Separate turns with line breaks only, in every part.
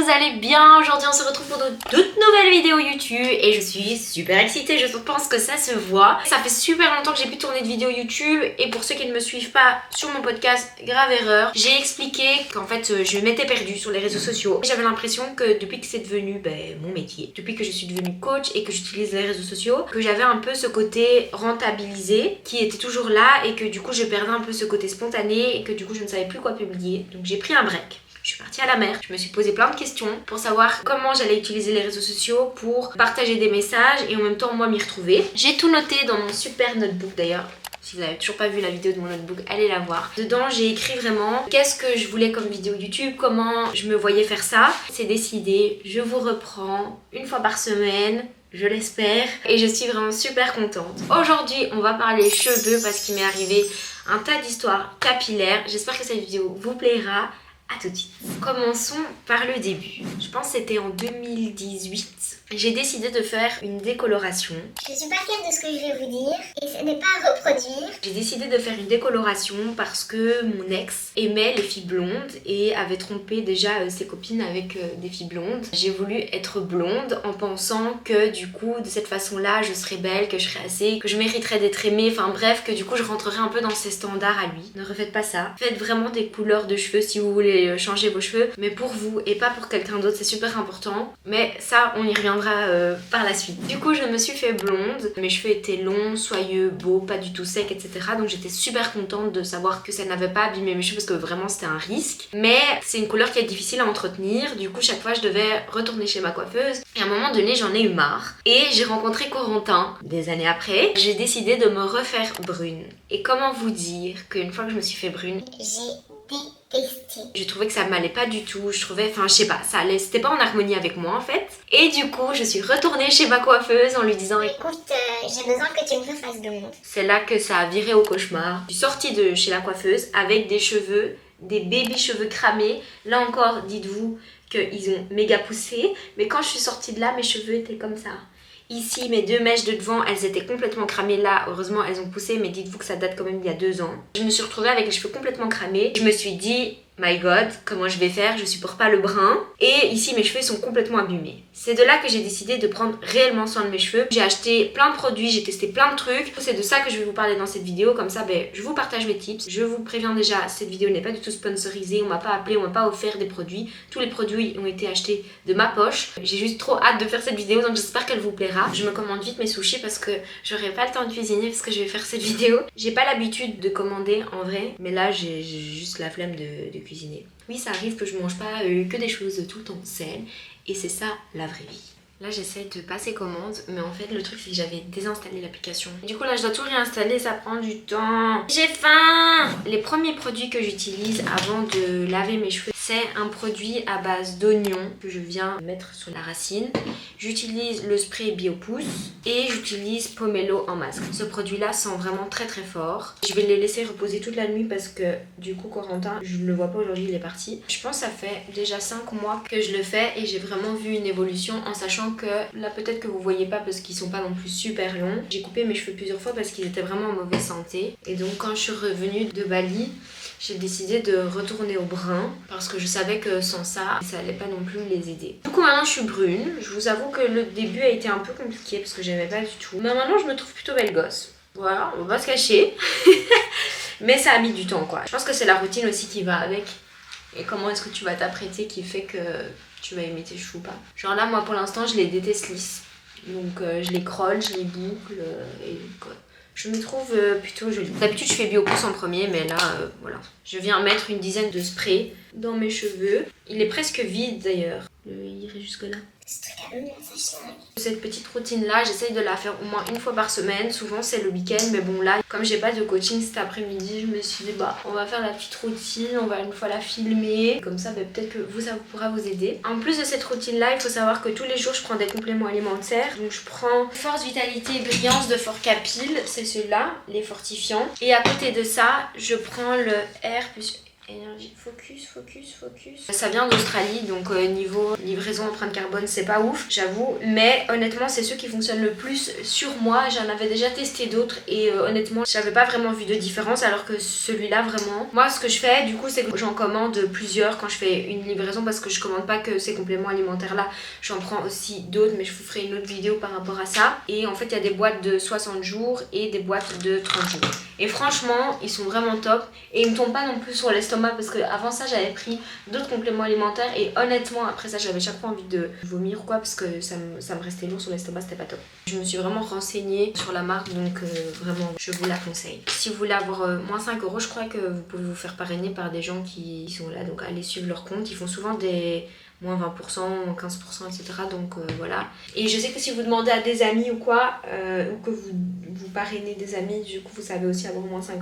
vous allez bien? Aujourd'hui on se retrouve pour de toute nouvelles vidéos YouTube et je suis super excitée, je pense que ça se voit. Ça fait super longtemps que j'ai pu tourner de vidéos YouTube et pour ceux qui ne me suivent pas sur mon podcast, grave erreur, j'ai expliqué qu'en fait je m'étais perdue sur les réseaux sociaux. J'avais l'impression que depuis que c'est devenu mon métier, depuis que je suis devenue coach et que j'utilise les réseaux sociaux, que j'avais un peu ce côté rentabilisé qui était toujours là et que du coup je perdais un peu ce côté spontané et que du coup je ne savais plus quoi publier. Donc j'ai pris un break. Je suis partie à la mer, je me suis posé plein de questions pour savoir comment j'allais utiliser les réseaux sociaux pour partager des messages et en même temps moi m'y retrouver. J'ai tout noté dans mon super notebook d'ailleurs. Si vous n'avez toujours pas vu la vidéo de mon notebook, allez la voir. Dedans, j'ai écrit vraiment qu'est-ce que je voulais comme vidéo YouTube, comment je me voyais faire ça. C'est décidé, je vous reprends une fois par semaine. Je l'espère et je suis vraiment super contente. Aujourd'hui on va parler cheveux parce qu'il m'est arrivé un tas d'histoires capillaires. J'espère que cette vidéo vous plaira. A tout de suite. Commençons par le début. Je pense que c'était en 2018. J'ai décidé de faire une décoloration.
Je suis pas fière de ce que je vais vous dire et ce n'est pas à reproduire.
J'ai décidé de faire une décoloration parce que mon ex aimait les filles blondes et avait trompé déjà ses copines avec des filles blondes. J'ai voulu être blonde en pensant que du coup de cette façon-là je serais belle, que je serais assez, que je mériterais d'être aimée, enfin bref, que du coup je rentrerais un peu dans ses standards à lui. Ne refaites pas ça. Faites vraiment des couleurs de cheveux si vous voulez changer vos cheveux, mais pour vous et pas pour quelqu'un d'autre, c'est super important. Mais ça, on y reviendra par la suite. Du coup, je me suis fait blonde. Mes cheveux étaient longs, soyeux, beaux, pas du tout secs, etc. Donc j'étais super contente de savoir que ça n'avait pas abîmé mes cheveux parce que vraiment c'était un risque. Mais c'est une couleur qui est difficile à entretenir. Du coup, chaque fois, je devais retourner chez ma coiffeuse. Et à un moment donné, j'en ai eu marre. Et j'ai rencontré Corentin des années après. J'ai décidé de me refaire brune. Et comment vous dire qu'une fois que je me suis fait brune,
J'ai détesté.
je trouvais que ça m'allait pas du tout, je trouvais, enfin je sais pas, ça allait, c'était pas en harmonie avec moi en fait. Et du coup, je suis retournée chez ma coiffeuse en lui disant
Écoute, j'ai besoin que tu me refasses blonde.
c'est là que ça a viré au cauchemar. Je suis sortie de chez la coiffeuse avec des cheveux, des baby cheveux cramés. Là encore, dites-vous qu'ils ont méga poussé, mais quand je suis sortie de là, mes cheveux étaient comme ça. Ici, mes deux mèches de devant, elles étaient complètement cramées. Là, heureusement, elles ont poussé, mais dites-vous que ça date quand même d'il y a 2 ans. Je me suis retrouvée avec les cheveux complètement cramés. Je me suis dit, my god, comment je vais faire? Je supporte pas le brun. Et ici, mes cheveux sont complètement abîmés. C'est de là que j'ai décidé de prendre réellement soin de mes cheveux. J'ai acheté plein de produits, j'ai testé plein de trucs. C'est de ça que je vais vous parler dans cette vidéo. Comme ça, je vous partage mes tips. Je vous préviens déjà, cette vidéo n'est pas du tout sponsorisée. On m'a pas appelé, on m'a pas offert des produits. Tous les produits ont été achetés de ma poche. J'ai juste trop hâte de faire cette vidéo, donc j'espère qu'elle vous plaira. Je me commande vite mes sushis parce que j'aurai pas le temps de cuisiner parce que je vais faire cette vidéo. J'ai pas l'habitude de commander en vrai, mais là j'ai juste la flemme de cuisiner. Oui, ça arrive que je mange pas que des choses tout le temps saines et c'est ça la vraie vie. Là j'essaie de passer commande, mais en fait le truc c'est que j'avais désinstallé l'application. Du coup là je dois tout réinstaller, ça prend du temps. J'ai faim! Les premiers produits que j'utilise avant de laver mes cheveux, c'est un produit à base d'oignon que je viens mettre sur la racine. J'utilise le spray Biopousse et j'utilise Pomelo en masque. Ce produit là sent vraiment très très fort. Je vais les laisser reposer toute la nuit parce que du coup Corentin, je ne le vois pas aujourd'hui, il est parti. Je pense que ça fait déjà 5 mois que je le fais et j'ai vraiment vu une évolution en sachant que là peut-être que vous voyez pas parce qu'ils sont pas non plus super longs. J'ai coupé mes cheveux plusieurs fois parce qu'ils étaient vraiment en mauvaise santé. Et donc quand je suis revenue de Bali, j'ai décidé de retourner au brun parce que je savais que sans ça, ça allait pas non plus les aider. Du coup maintenant je suis brune. Je vous avoue que le début a été un peu compliqué parce que j'aimais pas du tout. Mais maintenant je me trouve plutôt belle gosse. Voilà, on va pas se cacher. Mais ça a mis du temps quoi. Je pense que c'est la routine aussi qui va avec. Et comment est-ce que tu vas t'apprêter qui fait que tu vas aimer tes cheveux ou pas. Genre là moi pour l'instant je les déteste lisses. Donc je les crolle, je les boucle et quoi. Je me trouve plutôt jolie. D'habitude je fais Biopousse en premier mais là voilà. Je viens mettre une dizaine de sprays dans mes cheveux. Il est presque vide d'ailleurs. Il irait jusque là.
Ce truc à l'eau, ça change.
Cette petite routine là, j'essaye de la faire au moins une fois par semaine. Souvent c'est le week-end, mais bon là, comme j'ai pas de coaching cet après-midi, je me suis dit on va faire la petite routine, on va une fois la filmer. Comme ça, peut-être que ça pourra vous aider. En plus de cette routine là, il faut savoir que tous les jours je prends des compléments alimentaires. Donc je prends Force Vitalité et Brillance de Fort Capil, c'est ceux-là, les fortifiants. Et à côté de ça, je prends le R+. Énergie, focus. Ça vient d'Australie, donc niveau livraison empreinte carbone, c'est pas ouf, j'avoue. Mais honnêtement, c'est ceux qui fonctionnent le plus sur moi. J'en avais déjà testé d'autres et honnêtement, j'avais pas vraiment vu de différence, alors que celui-là, vraiment. Moi, ce que je fais, du coup, c'est que j'en commande plusieurs quand je fais une livraison, parce que je commande pas que ces compléments alimentaires là. J'en prends aussi d'autres, mais je vous ferai une autre vidéo par rapport à ça. Et en fait, il y a des boîtes de 60 jours et des boîtes de 30 jours. Et franchement, ils sont vraiment top. Et ils me tombent pas non plus sur l'estomac, parce que avant ça, j'avais pris d'autres compléments alimentaires. Et honnêtement, après ça, j'avais chaque fois envie de vomir ou quoi, parce que ça me restait lourd sur l'estomac, c'était pas top. Je me suis vraiment renseignée sur la marque, donc vraiment, je vous la conseille. Si vous voulez avoir moins 5 €, je crois que vous pouvez vous faire parrainer par des gens qui sont là. Donc allez suivre leur compte. Ils font souvent des moins 20%, moins 15%, etc. Donc voilà. Et je sais que si vous demandez à des amis ou quoi, ou que vous parrainez des amis, du coup vous savez aussi avoir moins 5 €.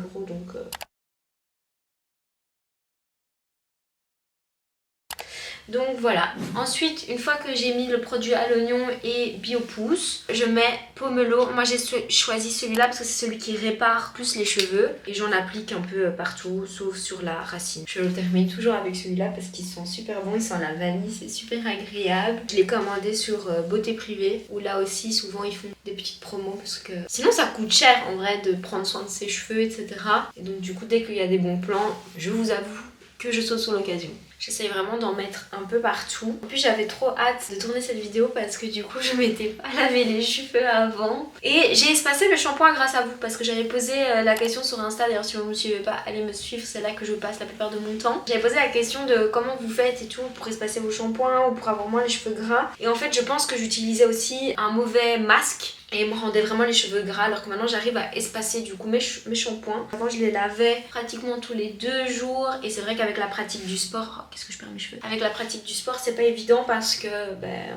Donc voilà. Ensuite, une fois que j'ai mis le produit à l'oignon et Biopousse, je mets Pomelo. Moi j'ai choisi celui-là parce que c'est celui qui répare plus les cheveux. Et j'en applique un peu partout, sauf sur la racine. Je le termine toujours avec celui-là parce qu'ils sont super bons. Ils sont à la vanille, c'est super agréable. Je l'ai commandé sur Beauté Privée, où là aussi souvent ils font des petites promos, parce que sinon ça coûte cher en vrai de prendre soin de ses cheveux, etc. Et donc du coup, dès qu'il y a des bons plans, je vous avoue que je saute sur l'occasion. J'essaye vraiment d'en mettre un peu partout. En plus, j'avais trop hâte de tourner cette vidéo parce que du coup, je m'étais pas lavé les cheveux avant. Et j'ai espacé le shampoing grâce à vous, parce que j'avais posé la question sur Insta. D'ailleurs, si vous ne me suivez pas, allez me suivre, c'est là que je passe la plupart de mon temps. J'avais posé la question de comment vous faites et tout pour espacer vos shampoings ou pour avoir moins les cheveux gras. Et en fait, je pense que j'utilisais aussi un mauvais masque et il me rendait vraiment les cheveux gras, alors que maintenant j'arrive à espacer du coup mes shampoings. Avant je les lavais pratiquement tous les 2 jours, et c'est vrai qu'avec la pratique du sport, oh, qu'est-ce que je perds mes cheveux. Avec la pratique du sport, c'est pas évident parce que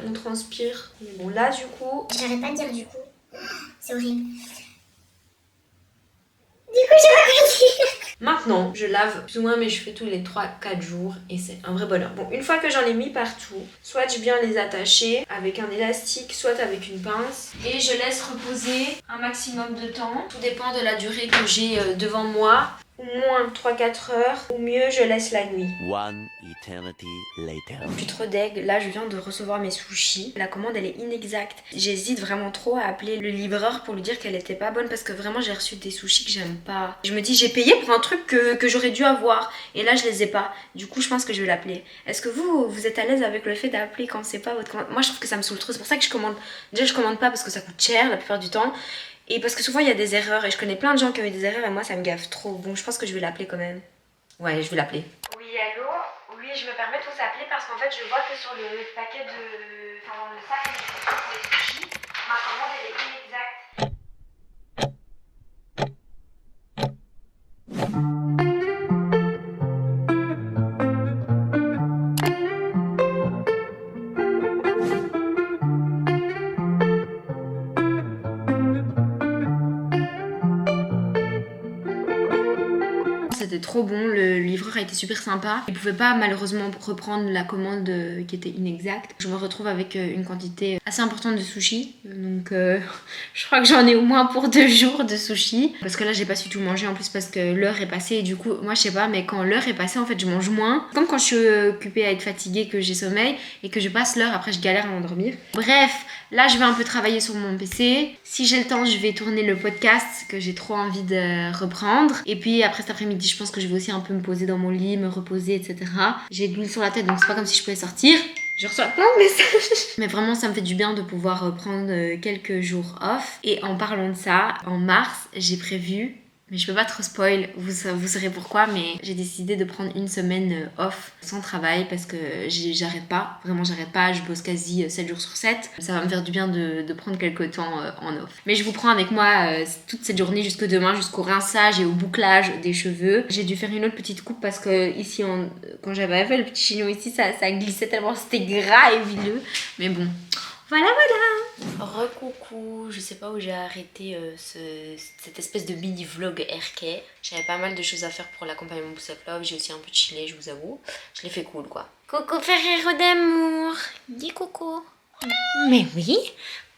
on transpire. Mais bon, là du coup,
j'arrête pas de dire du coup, c'est horrible. Du coup, je vais pas dire.
maintenant, je lave plus ou moins mes cheveux tous les 3-4 jours et c'est un vrai bonheur. Bon, une fois que j'en ai mis partout, soit je viens les attacher avec un élastique, soit avec une pince, et je laisse reposer un maximum de temps. Tout dépend de la durée que j'ai devant moi. Au moins 3-4 heures, ou mieux je laisse la nuit.
One eternity later.
Je suis trop deg, là je viens de recevoir mes sushis. La commande elle est inexacte. J'hésite vraiment trop à appeler le livreur pour lui dire qu'elle était pas bonne, parce que vraiment j'ai reçu des sushis que j'aime pas. Je me dis j'ai payé pour un truc que j'aurais dû avoir, et là je les ai pas. Du coup je pense que je vais l'appeler. Est-ce que vous êtes à l'aise avec le fait d'appeler quand c'est pas votre commande? Moi je trouve que ça me saoule trop, c'est pour ça que je commande. Déjà je commande pas parce que ça coûte cher la plupart du temps. Et parce que souvent il y a des erreurs, et je connais plein de gens qui ont eu des erreurs et moi ça me gaffe trop. Bon, je pense que je vais l'appeler quand même. Ouais, je vais l'appeler. Oui, allô? Oui, je me permets de vous appeler parce qu'en fait je vois que sur le paquet de... Enfin, dans le sac pour les sushis, ma commande elle est inexacte. C'était trop bon, le livreur a été super sympa. Il pouvait pas malheureusement reprendre la commande qui était inexacte. Je me retrouve avec une quantité assez importante de sushis. Donc je crois que j'en ai au moins pour 2 jours de sushis. Parce que là j'ai pas su tout manger en plus parce que l'heure est passée. Et du coup, moi je sais pas, mais quand l'heure est passée en fait je mange moins. Comme quand je suis occupée à être fatiguée, que j'ai sommeil et que je passe l'heure, après je galère à m'endormir. Bref, là je vais un peu travailler sur mon PC. Si j'ai le temps, je vais tourner le podcast que j'ai trop envie de reprendre. Et puis après cet après-midi, je pense que je vais aussi un peu me poser dans mon lit, me reposer, etc. J'ai de l'huile sur la tête, donc c'est pas comme si je pouvais sortir. Je reçois plein de messages. Mais vraiment, ça me fait du bien de pouvoir prendre quelques jours off. Et en parlant de ça, en mars, j'ai prévu... Mais je peux pas trop spoil, vous saurez pourquoi, mais j'ai décidé de prendre une semaine off sans travail parce que j'arrête pas, vraiment j'arrête pas, je bosse quasi 7 jours sur 7. Ça va me faire du bien de prendre quelques temps en off. Mais je vous prends avec moi toute cette journée jusque demain, jusqu'au rinçage et au bouclage des cheveux. J'ai dû faire une autre petite coupe parce que ici, quand j'avais fait le petit chignon ici, ça glissait tellement, c'était gras et huileux. Mais bon... Voilà. Recoucou, je sais pas où j'ai arrêté cette espèce de mini vlog aircare. J'avais pas mal de choses à faire pour l'accompagnement Pouce Up Love, j'ai aussi un peu chillé, je vous avoue. Je l'ai fait cool quoi. Coucou Ferrero d'amour, dis coucou. Mais oui,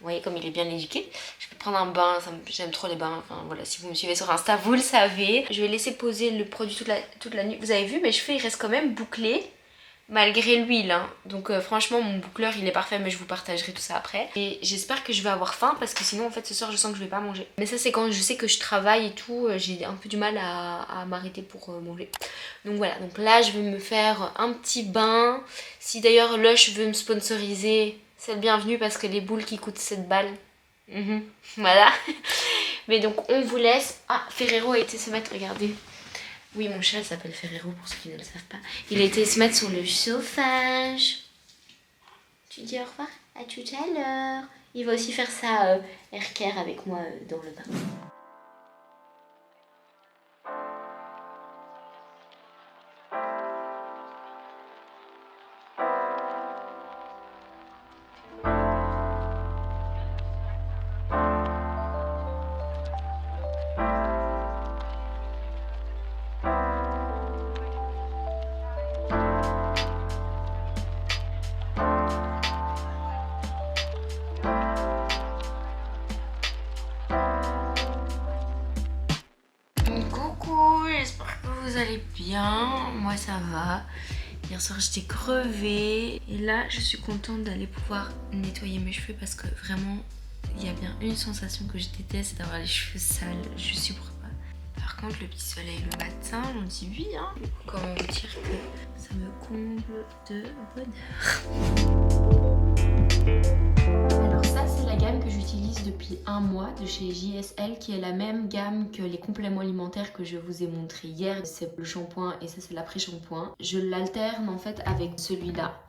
Vous voyez comme il est bien éduqué. Je peux prendre un bain, j'aime trop les bains. Enfin voilà, si vous me suivez sur Insta, vous le savez. Je vais laisser poser le produit toute la nuit. Vous avez vu, mes cheveux ils restent quand même bouclés malgré l'huile. Hein. Donc franchement, mon boucleur il est parfait, mais je vous partagerai tout ça après. Et j'espère que je vais avoir faim parce que sinon en fait ce soir je sens que je vais pas manger. Mais ça c'est quand je sais que je travaille et tout, j'ai un peu du mal à m'arrêter pour manger. Donc voilà, donc là je vais me faire un petit bain. Si d'ailleurs Lush veut me sponsoriser, c'est le bienvenu parce que les boules qui coûtent 7 balles. Voilà. Mais donc on vous laisse. Ah, Ferrero a été se mettre, regardez. Oui, mon chat s'appelle Ferrero pour ceux qui ne le savent pas. Il a été se mettre sur le chauffage. Tu dis au revoir, à tout à l'heure. Il va aussi faire ça air-care avec moi dans le bain. Coucou, j'espère que vous allez bien. Moi ça va. Hier soir j'étais crevée et là je suis contente d'aller pouvoir nettoyer mes cheveux parce que vraiment il y a bien une sensation que je déteste, c'est d'avoir les cheveux sales. Je supporte pas. Par contre le petit soleil le matin, on dit oui hein. Comment vous dire que ça me comble de bonheur. Alors ça c'est la gamme que j'utilise depuis un mois de chez JSL qui est la même gamme que les compléments alimentaires que je vous ai montré hier. C'est le shampoing et ça c'est l'après-shampoing. Je l'alterne en fait avec celui-là,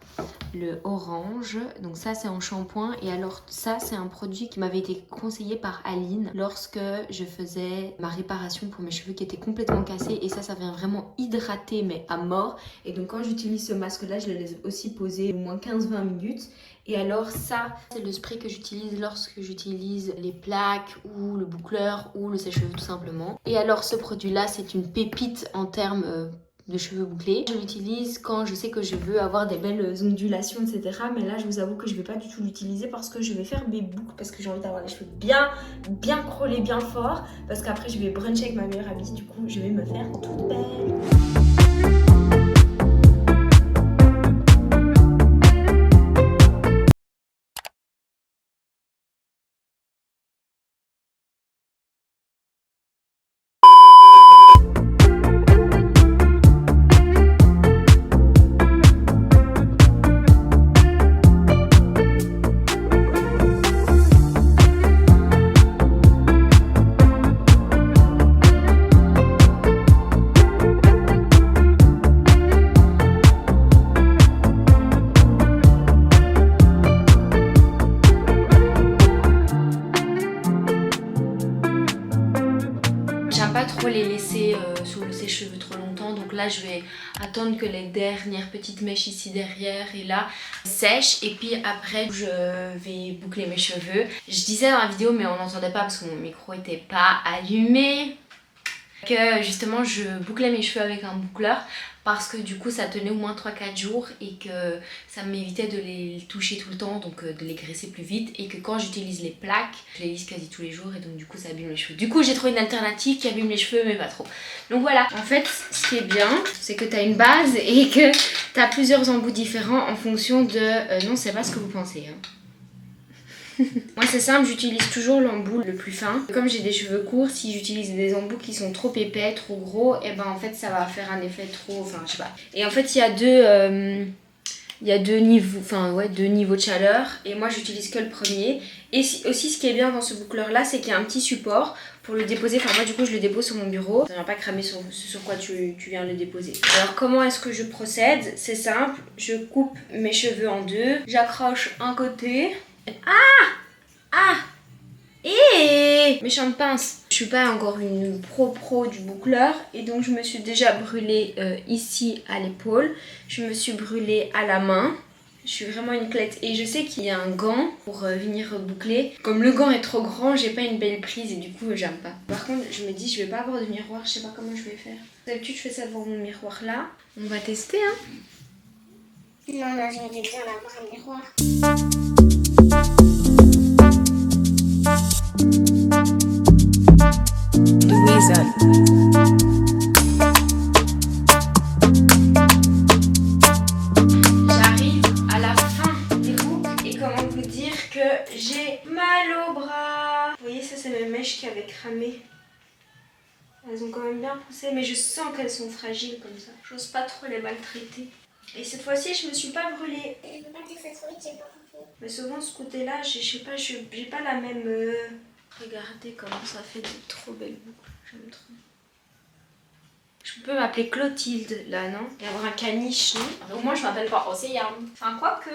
le orange. Donc ça c'est en shampoing et alors ça c'est un produit qui m'avait été conseillé par Aline lorsque je faisais ma réparation pour mes cheveux qui étaient complètement cassés et ça vient vraiment hydrater mais à mort. Et donc quand j'utilise ce masque là je le laisse aussi poser au moins 15-20 minutes. Et alors ça, c'est le spray que j'utilise lorsque j'utilise les plaques ou le boucleur ou le sèche-cheveux tout simplement. Et alors ce produit-là, c'est une pépite en termes de cheveux bouclés. Je l'utilise quand je sais que je veux avoir des belles ondulations, etc. Mais là, je vous avoue que je vais pas du tout l'utiliser parce que je vais faire mes boucles parce que j'ai envie d'avoir les cheveux bien crôlés, bien forts. Parce qu'après, je vais bruncher avec ma meilleure amie. Du coup, je vais me faire toute belle. Les laisser sur le sèche-cheveux trop longtemps, donc là je vais attendre que les dernières petites mèches ici derrière et là sèchent et puis après je vais boucler mes cheveux. Je disais dans la vidéo mais on n'entendait pas parce que mon micro était pas allumé que justement je bouclais mes cheveux avec un boucleur parce que du coup ça tenait au moins 3-4 jours et que ça m'évitait de les toucher tout le temps, donc de les graisser plus vite, et que quand j'utilise les plaques, je les lisse quasi tous les jours et donc du coup ça abîme les cheveux. Du coup j'ai trouvé une alternative qui abîme les cheveux mais pas trop. Donc voilà, en fait ce qui est bien c'est que tu as une base et que tu as plusieurs embouts différents en fonction de... non c'est pas ce que vous pensez hein. Moi c'est simple, j'utilise toujours l'embout le plus fin. Comme j'ai des cheveux courts, si j'utilise des embouts qui sont trop épais, trop gros, et ben en fait ça va faire un effet trop... Enfin je sais pas. Et en fait il y a deux niveaux, enfin ouais, deux niveaux de chaleur et moi j'utilise que le premier. Et aussi ce qui est bien dans ce boucleur là c'est qu'il y a un petit support pour le déposer. Enfin moi du coup je le dépose sur mon bureau, ça ne va pas cramer sur quoi tu viens le déposer. Alors comment est-ce que je procède? C'est simple, je coupe mes cheveux en deux, j'accroche un côté. Et méchante pince. Je suis pas encore une pro du boucleur et donc je me suis déjà brûlée ici à l'épaule, je me suis brûlée à la main. Je suis vraiment une clette et je sais qu'il y a un gant pour venir boucler. Comme le gant est trop grand, j'ai pas une belle prise et du coup j'aime pas. Par contre je me dis je vais pas avoir de miroir, je sais pas comment je vais faire. D'habitude je fais ça devant mon miroir là. On va tester hein.
Non, j'aurais bien d'avoir un miroir.
J'arrive à la fin des boucles et comment vous dire que j'ai mal au bras. Vous voyez, ça c'est mes mèches qui avaient cramé. Elles ont quand même bien poussé, mais je sens qu'elles sont fragiles comme ça. J'ose pas trop les maltraiter. Et cette fois-ci, je me suis pas brûlée.
Je veux pas dire ça trop vite, j'ai pas compris.
Mais souvent, ce côté-là, je sais pas, j'ai pas la même... Regardez comment ça fait de trop belles boucles. J'aime trop. Je peux m'appeler Clotilde, là, non? Et avoir un caniche, non? Au moins, je m'appelle pas Océane. Enfin, quoique.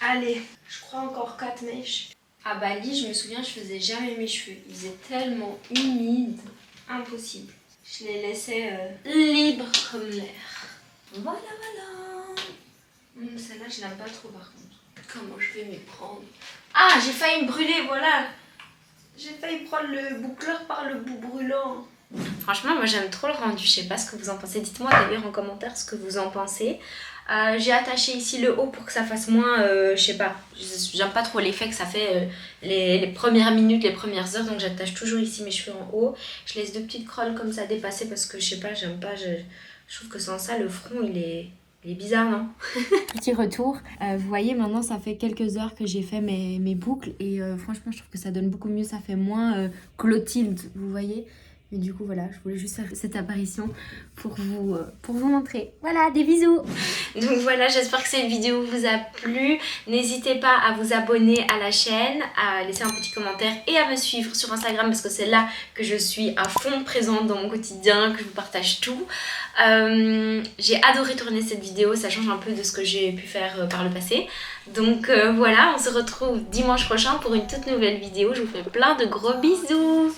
Allez, je crois encore 4 mèches. À Bali, je me souviens, je faisais jamais mes cheveux. Ils étaient tellement humides. Impossible. Je les laissais libres comme l'air. Voilà, voilà. Celle-là, je l'aime pas trop par contre. Comment je vais m'y prendre? Ah, j'ai failli me brûler, voilà. J'ai failli prendre le boucleur par le bout brûlant. Franchement, moi j'aime trop le rendu. Je sais pas ce que vous en pensez. Dites-moi d'ailleurs en commentaire ce que vous en pensez. J'ai attaché ici le haut pour que ça fasse moins, je sais pas, j'aime pas trop l'effet que ça fait les premières minutes, les premières heures, donc j'attache toujours ici mes cheveux en haut. Je laisse 2 petites crolles comme ça dépasser parce que je sais pas, j'aime pas, je trouve que sans ça le front il est bizarre, non? Petit retour, vous voyez maintenant ça fait quelques heures que j'ai fait mes boucles et franchement je trouve que ça donne beaucoup mieux, ça fait moins Clotilde, vous voyez? Mais du coup voilà, je voulais juste faire cette apparition pour vous montrer. Voilà, des bisous. Donc voilà, j'espère que cette vidéo vous a plu. N'hésitez pas à vous abonner à la chaîne, à laisser un petit commentaire et à me suivre sur Instagram parce que c'est là que je suis à fond présente dans mon quotidien, que je vous partage tout. J'ai adoré tourner cette vidéo, ça change un peu de ce que j'ai pu faire par le passé. Donc voilà, on se retrouve dimanche prochain pour une toute nouvelle vidéo. Je vous fais plein de gros bisous.